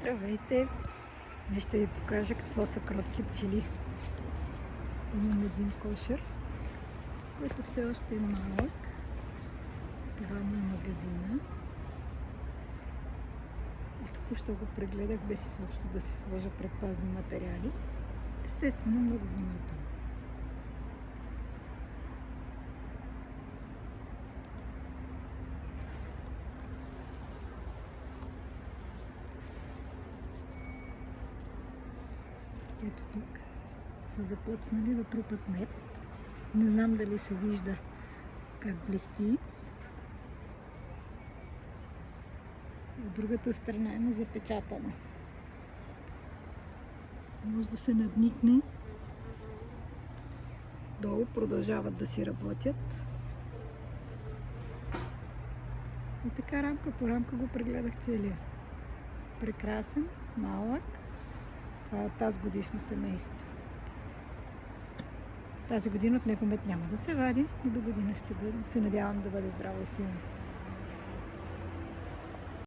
Здравейте! Днес ще ви покажа какво са кротки пчели. Имам един кошер, който все още е малък. Това му е магазина. Току-що го прегледах без изобщо да си сложа предпазни материали. Естествено, много внимателно. Ето тук са започнали да трупат мед. Не знам дали се вижда как блести. От другата страна има запечатано. Може да се надникне. Долу продължават да си работят. И така рамка по рамка го прегледах целия. Прекрасен, малък. Това е от тази годишно семейство. Тази година от него мед няма да се вади, но до година ще бъде. Се надявам да бъде здраво и силно.